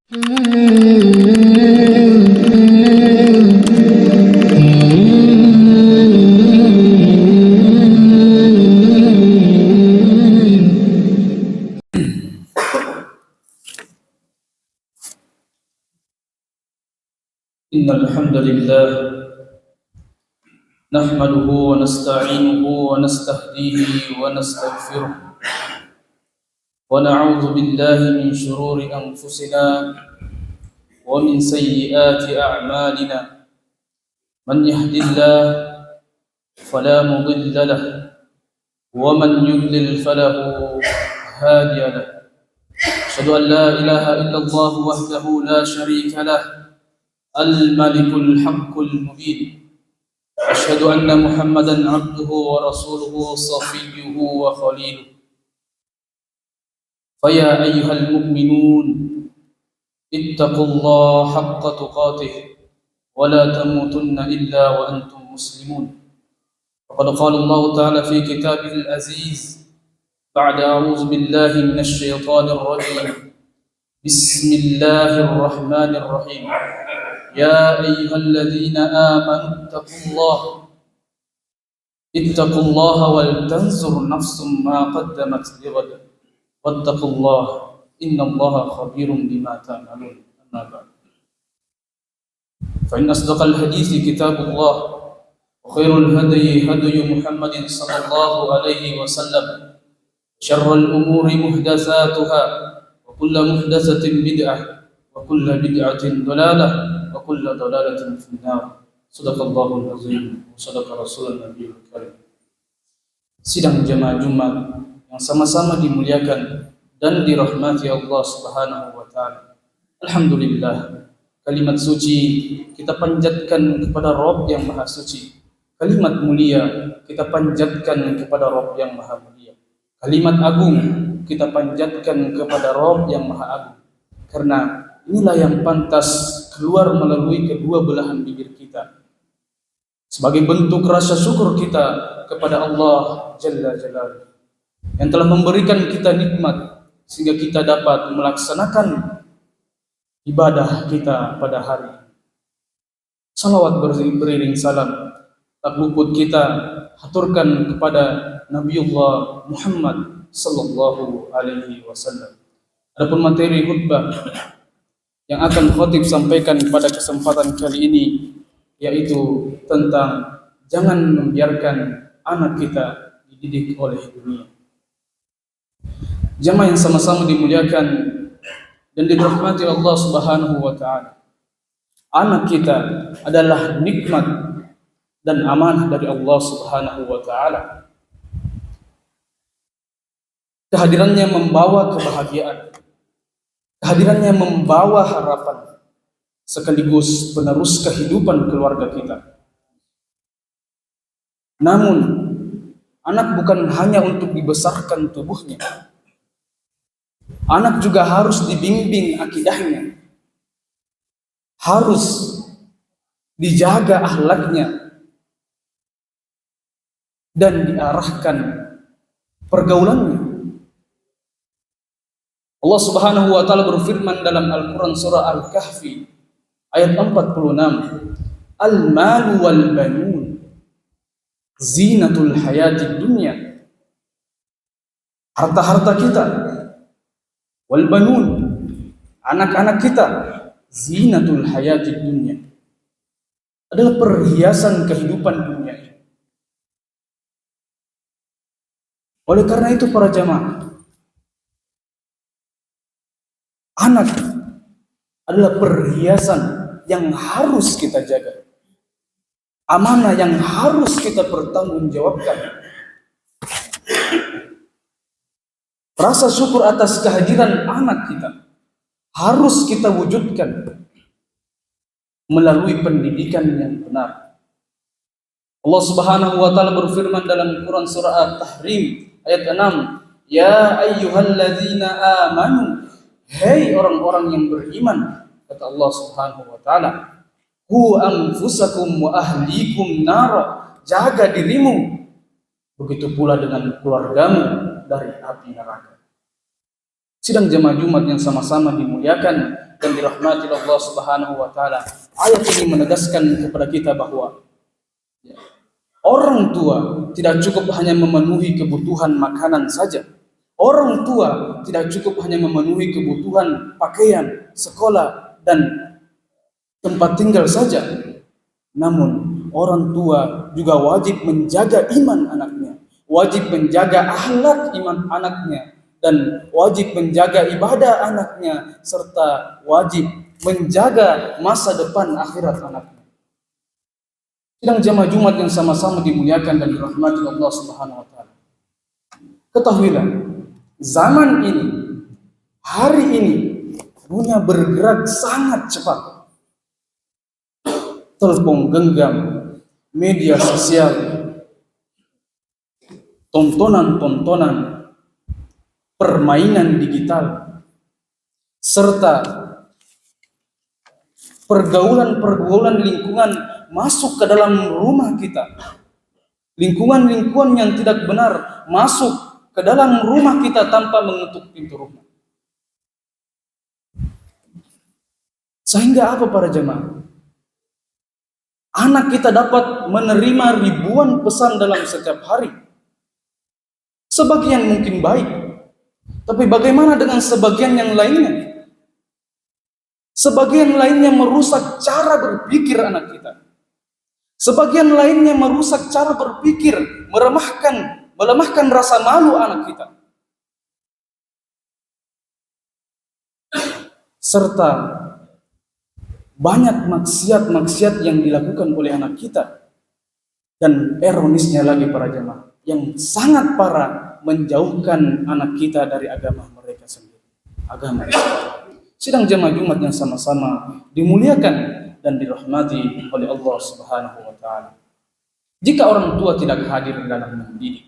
إن الحمد لله نحمده ونستعينه ونستهديه ونستغفره ونعوذ بالله من شرور أنفسنا ومن سيئات أعمالنا من يهد الله فلا مضل له ومن يضلل فله هادي له أشهد أن لا إله إلا الله وحده لا شريك له الملك الحق المبين أشهد أن محمدا عبده ورسوله صفيه وخليله فيا أيها المؤمنون اتقوا الله حق تقاته ولا تموتن إلا وأنتم مسلمون وقد قال الله تعالى في كتابه العزيز بعد أعوذ بالله من الشيطان الرجيم بسم الله الرحمن الرحيم يا أيها الذين آمنوا اتقوا الله ولتنظر نفس ما قدمت لغد واتقوا الله إن الله خبير بما تعملون أما بعد فإن أصدق الحديث كتاب الله وخير الهدي هدي محمد صلى الله عليه وسلم شر الأمور محدثاتها وكل محدثة بدعة وكل بدعة ضلالة وكل ضلالة في النار صدق الله العظيم وصدق رسول النبي الكريم. Sidang jemaah Jumat yang sama-sama dimuliakan dan dirahmati Allah Subhanahu wa taala. Alhamdulillah, kalimat suci kita panjatkan kepada Rabb yang Maha Suci. Kalimat mulia kita panjatkan kepada Rabb yang Maha Mulia. Kalimat agung kita panjatkan kepada Rabb yang Maha Agung. Karena inilah yang pantas keluar melalui kedua belahan bibir kita sebagai bentuk rasa syukur kita kepada Allah Jalla Jalaluhu yang telah memberikan kita nikmat sehingga kita dapat melaksanakan ibadah kita pada hari. Salawat beriring salam tak luput kita haturkan kepada Nabiullah Muhammad sallallahu alaihi wasallam. Adapun materi khutbah yang akan khotib sampaikan pada kesempatan kali ini yaitu tentang jangan membiarkan anak kita dididik oleh dunia. Jamaah yang sama-sama dimuliakan dan dirahmati Allah Subhanahu wa taala. Anak kita adalah nikmat dan amanah dari Allah Subhanahu wa taala. Kehadirannya membawa kebahagiaan. Kehadirannya membawa harapan sekaligus penerus kehidupan keluarga kita. Namun, anak bukan hanya untuk dibesarkan tubuhnya. Anak juga harus dibimbing akidahnya. Harus dijaga akhlaknya dan diarahkan pergaulannya. Allah Subhanahu wa taala berfirman dalam Al-Qur'an surah Al-Kahfi ayat 46, Al-malu wal banun zinatul hayatid dunya. Harta-harta kita, wal banun, anak-anak kita, zinatul hayatid dunya, adalah perhiasan kehidupan dunia ini. Oleh karena itu para jamaah, anak adalah perhiasan yang harus kita jaga, amanah yang harus kita pertanggungjawabkan. Rasa syukur atas kehadiran anak kita harus kita wujudkan melalui pendidikan yang benar. Allah Subhanahu wa taala berfirman dalam Quran surah At-Tahrim ayat 6, Ya ayyuhalladzina amanu, hei orang-orang yang beriman, kata Allah Subhanahu wa taala, Qu anfusakum wa ahlikum nara, jaga dirimu, begitu pula dengan keluargamu dari api neraka. Sidang jemaah Jumat yang sama-sama dimuliakan dan dirahmati Allah Subhanahu wa taala, ayat ini menegaskan kepada kita bahwa orang tua tidak cukup hanya memenuhi kebutuhan makanan saja. Orang tua tidak cukup hanya memenuhi kebutuhan pakaian, sekolah, dan tempat tinggal saja. Namun, orang tua juga wajib menjaga iman anaknya, wajib menjaga akhlak iman anaknya, dan wajib menjaga ibadah anaknya, serta wajib menjaga masa depan akhirat anaknya. Sidang jamaah Jumat yang sama-sama dimuliakan dan dirahmati Allah Subhanahu wa taala. Ketahuilah, zaman ini, hari ini, dunia bergerak sangat cepat. Telepon genggam, media sosial, tontonan-tontonan, permainan digital, serta pergaulan-pergaulan lingkungan masuk ke dalam rumah kita. Lingkungan-lingkungan yang tidak benar masuk ke dalam rumah kita tanpa mengetuk pintu rumah. Sehingga apa para jemaah? Anak kita dapat menerima ribuan pesan dalam setiap hari. Sebagian mungkin baik, tapi bagaimana dengan sebagian yang lainnya? Sebagian lainnya merusak cara berpikir anak kita. Sebagian lainnya merusak cara berpikir, melemahkan rasa malu anak kita. Serta banyak maksiat-maksiat yang dilakukan oleh anak kita. Dan ironisnya lagi para jemaah, yang sangat parah menjauhkan anak kita dari agama mereka sendiri, agama Islam. Sidang jemaah Jumat yang sama-sama dimuliakan dan dirahmati oleh Allah Subhanahu wa taala. Jika orang tua tidak hadir dalam mendidik,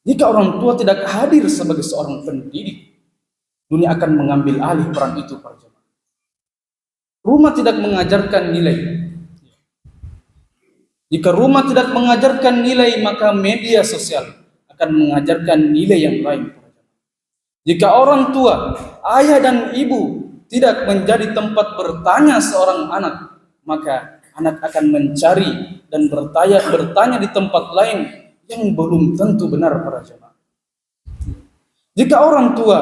jika orang tua tidak hadir sebagai seorang pendidik, dunia akan mengambil alih peran itu para jemaah. Rumah tidak mengajarkan nilai. Jika rumah tidak mengajarkan nilai, maka media sosial akan mengajarkan nilai yang lain. Jika orang tua, ayah dan ibu tidak menjadi tempat bertanya seorang anak, maka anak akan mencari dan bertanya di tempat lain yang belum tentu benar para jemaah. Jika orang tua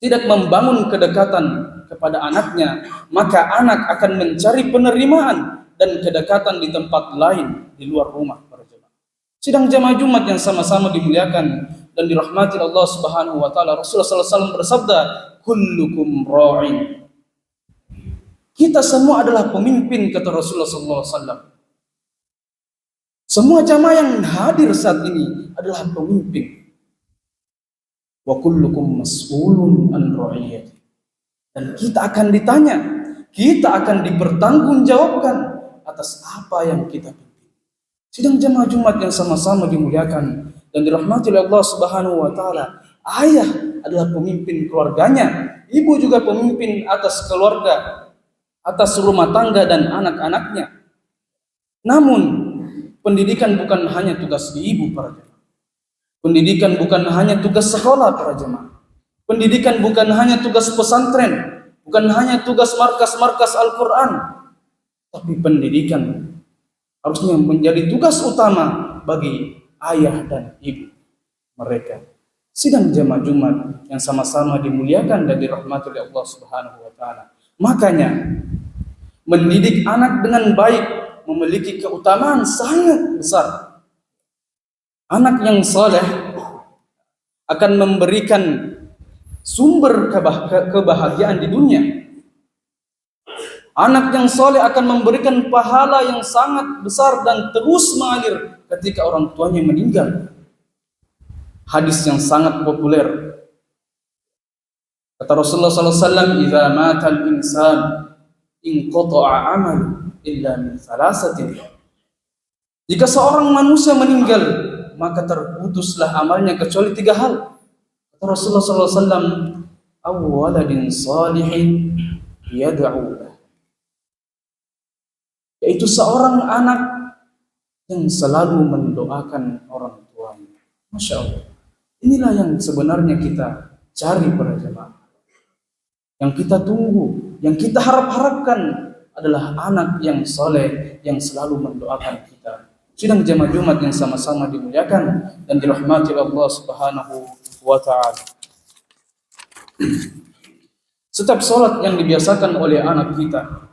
tidak membangun kedekatan kepada anaknya, maka anak akan mencari penerimaan dan kedekatan di tempat lain di luar rumah para jemaah. Sidang jemaah Jumat yang sama-sama dimuliakan dan dirahmati Allah Subhanahu wa taala, Rasulullah sallallahu alaihi wasallam bersabda, "Kullukum ra'in." Kita semua adalah pemimpin, kata Rasulullah sallallahu alaihi wasallam. Semua jamaah yang hadir saat ini adalah pemimpin. Wa kullukum mas'ulun an ra'iyati. Dan kita akan ditanya, kita akan dipertanggungjawabkan atas apa yang kita pimpin. Sidang jemaah Jumat yang sama-sama dimuliakan dan dirahmati oleh Allah Subhanahu wa taala. Ayah adalah pemimpin keluarganya, ibu juga pemimpin atas keluarga, atas rumah tangga dan anak-anaknya. Namun, pendidikan bukan hanya tugas ibu para jemaah. Pendidikan bukan hanya tugas sekolah para jemaah. Pendidikan bukan hanya tugas pesantren, bukan hanya tugas markas-markas Al-Quran, tapi pendidikan harusnya menjadi tugas utama bagi ayah dan ibu mereka. Sidang jemaah Jumat yang sama-sama dimuliakan dan dirahmati oleh Allah Subhanahu wa taala. Makanya mendidik anak dengan baik memiliki keutamaan sangat besar. Anak yang saleh akan memberikan sumber kebahagiaan di dunia. Anak yang soleh akan memberikan pahala yang sangat besar dan terus mengalir ketika orang tuanya meninggal. Hadis yang sangat populer. Kata Rasulullah SAW, "Idza mata al-insan inqata'a 'amalu illa min thalathatin." Jika seorang manusia meninggal, maka terputuslah amalnya kecuali 3 hal. Kata Rasulullah SAW, "Awwaladin salihin yad'u lahu." Yaitu seorang anak yang selalu mendoakan orang tuanya. Masya Allah. Inilah yang sebenarnya kita cari para jemaah. Yang kita tunggu, yang kita harap-harapkan adalah anak yang soleh, yang selalu mendoakan kita. Sidang jemaah Jumat yang sama-sama dimuliakan dan dirahmati Allah Subhanahu wa Ta'ala. Setiap sholat yang dibiasakan oleh anak kita,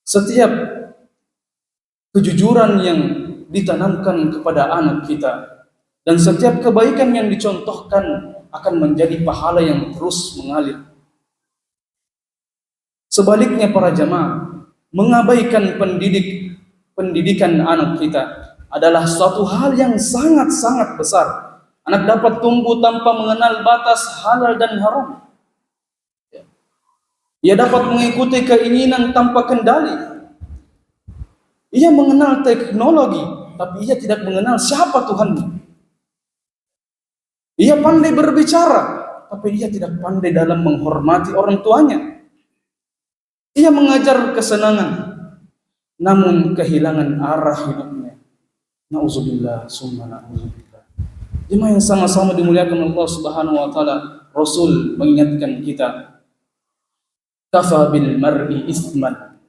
setiap kejujuran yang ditanamkan kepada anak kita, dan setiap kebaikan yang dicontohkan akan menjadi pahala yang terus mengalir. Sebaliknya para jamaah, mengabaikan pendidikan anak kita adalah suatu hal yang sangat-sangat besar. Anak dapat tumbuh tanpa mengenal batas halal dan haram. Ia dapat mengikuti keinginan tanpa kendali. Ia mengenal teknologi, tapi ia tidak mengenal siapa Tuhannya. Ia pandai berbicara, tapi ia tidak pandai dalam menghormati orang tuanya. Ia mengajar kesenangan, namun kehilangan arah hidupnya. Na'udzubillah, summa na'udzubillah. Jemaah yang sama-sama dimuliakan Allah Subhanahu wa Ta'ala, Rasul mengingatkan kita, kafa bil mar'i isman.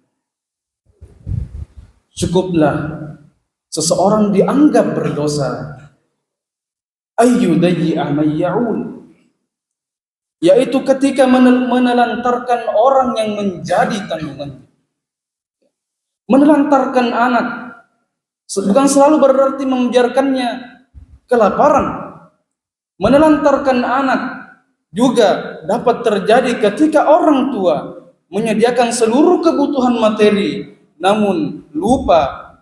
Cukuplah seseorang dianggap berdosa, ayyudayyi'a may ya'ul, yaitu ketika menelantarkan orang yang menjadi tanggungannya. Menelantarkan anak bukan selalu berarti membiarkannya kelaparan. Menelantarkan anak juga dapat terjadi ketika orang tua menyediakan seluruh kebutuhan materi, namun lupa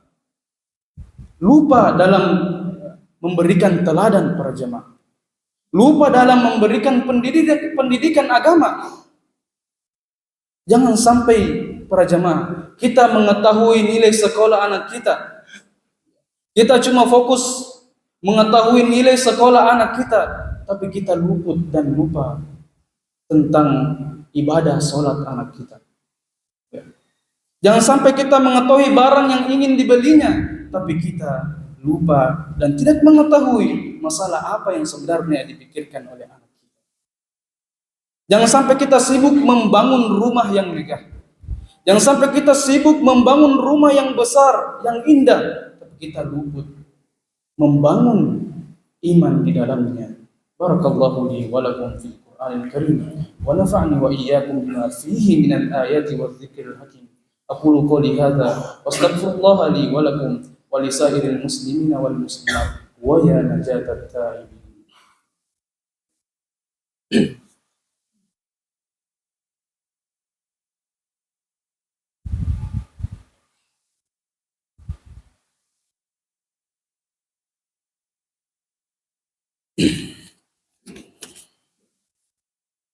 dalam memberikan teladan para jemaah. Lupa dalam memberikan pendidikan agama. Jangan sampai para jemaah kita mengetahui nilai sekolah anak kita. Kita cuma fokus mengetahui nilai sekolah anak kita, tapi kita luput dan lupa tentang ibadah sholat anak kita. Jangan sampai kita mengetahui barang yang ingin dibelinya, tapi kita lupa dan tidak mengetahui masalah apa yang sebenarnya dipikirkan oleh anak kita. Jangan sampai kita sibuk membangun rumah yang megah. Jangan sampai kita sibuk membangun rumah yang besar, yang indah, tapi kita luput membangun iman di dalamnya. Barakallahu li wa lakum fil Qur'anil Karim wa nafa'ni wa iyyakum bima fihi minal ayati wadh-dhikril hakim. Aqulu qouli hadza wastaghfirullaha li wa lakum wa lisairil muslimina wal muslimat wa ya najatat ta'ibin.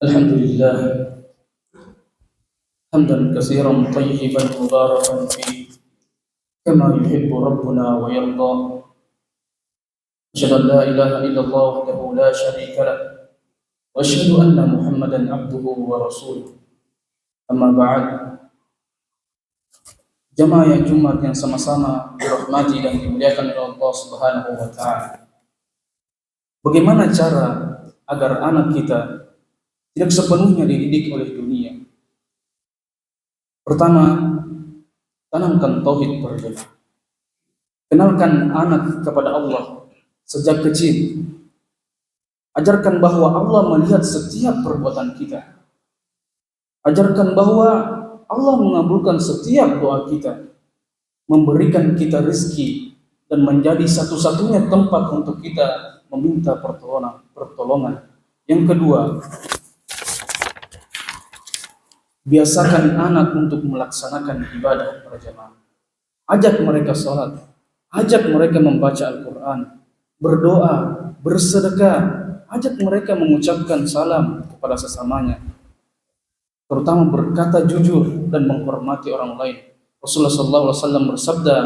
Alhamdulillah hamdan katsiran thayyiban mubarakan fi kama yuhibbu rabbuna wa yarda. Asyhadu an la ilaha illallah wahdahu la syarika lah wa asyhadu anna Muhammadan abduhu wa rasuluh. Amma ba'd. Jamaah yang Jumat yang sama-sama dirahmati dan dimuliakan oleh Allah Subhanahu wa Ta'ala. Bagaimana cara agar anak kita tidak sepenuhnya dididik oleh dunia? Pertama, tanamkan tauhid perjamaah. Kenalkan anak kepada Allah sejak kecil. Ajarkan bahwa Allah melihat setiap perbuatan kita. Ajarkan bahwa Allah mengabulkan setiap doa kita, memberikan kita rezeki, dan menjadi satu-satunya tempat untuk kita meminta pertolongan. Yang kedua, biasakan anak untuk melaksanakan ibadah berjamaah. Ajak mereka sholat, ajak mereka membaca Al-Quran, berdoa, bersedekah, ajak mereka mengucapkan salam kepada sesamanya, terutama berkata jujur dan menghormati orang lain. Rasulullah SAW bersabda,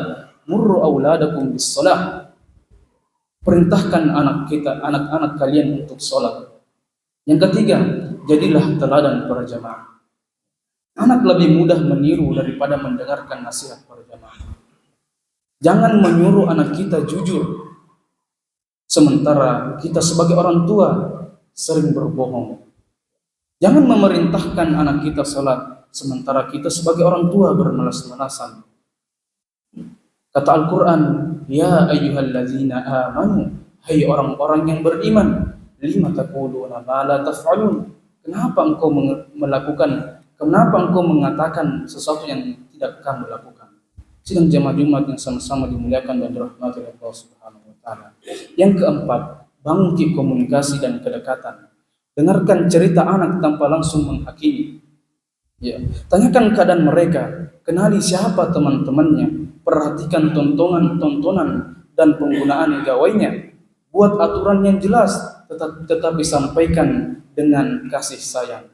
"Murru auladakum bis shalah." Perintahkan anak-anak kalian untuk sholat. Yang ketiga, jadilah teladan para jamaah. Anak lebih mudah meniru daripada mendengarkan nasihat para jamaah. Jangan menyuruh anak kita jujur, sementara kita sebagai orang tua sering berbohong. Jangan memerintahkan anak kita salat sementara kita sebagai orang tua bermalas-malasan. Kata Al-Quran, ya ayyuhalladzina amanu, hai orang-orang yang beriman, lima taquluna ma la taf'alun. Kenapa engkau mengatakan sesuatu yang tidak kamu lakukan? Sidang jamaah Jumat yang sama-sama dimuliakan dan dirahmati oleh Allah Subhanahu wa taala. Yang keempat, bangkit komunikasi dan kedekatan. Dengarkan cerita anak tanpa langsung menghakimi. Ya, tanyakan keadaan mereka, kenali siapa teman-temannya, perhatikan tontonan dan penggunaan gawainya. Buat aturan yang jelas, tetapi sampaikan dengan kasih sayang.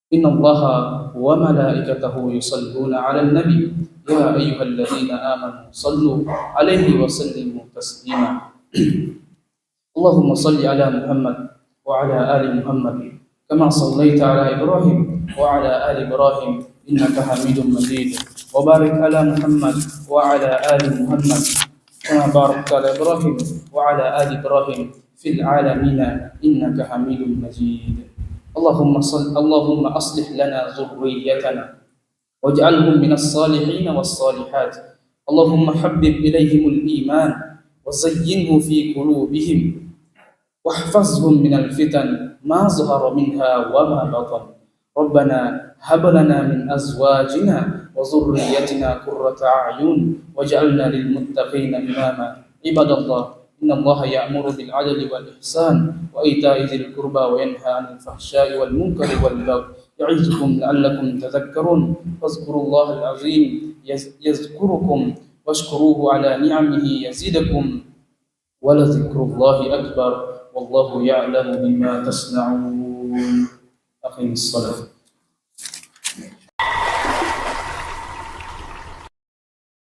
Innallaha wa malaikatahu yusalluna 'alan nabi ya ayyuhalladzina amanu sallu 'alaihi wa sallimu taslima. Allahumma salli 'ala Muhammad wa 'ala ali Muhammad kama sallaita 'ala Ibrahim wa 'ala ali Ibrahim innaka Hamidum Majid. Wa barik 'ala Muhammad wa 'ala ali Muhammad kama barakta 'ala Ibrahim wa 'ala ali Ibrahim fil 'alamin innaka Hamidum Majid. اللهم أصلح لنا ذريتنا واجعلهم من الصالحين والصالحات. اللهم حبب إليهم الإيمان وزينه في قلوبهم واحفظهم من الفتن ما ظهر منها وما بطن. ربنا هب لنا من أزواجنا وذريتنا قرة أعين واجعلنا للمتقين إماما. عباد الله، إن الله يأمر بالعدل والإحسان وإيتاء ذي القربى وينهى عن الفحشاء والمنكر والبغي يعظكم لعلكم تذكرون. فاذكروا الله العظيم يذكركم واشكروه على نعمه يزدكم ولذكر الله أكبر والله يعلم بما تصنعون. أقم الصلاة.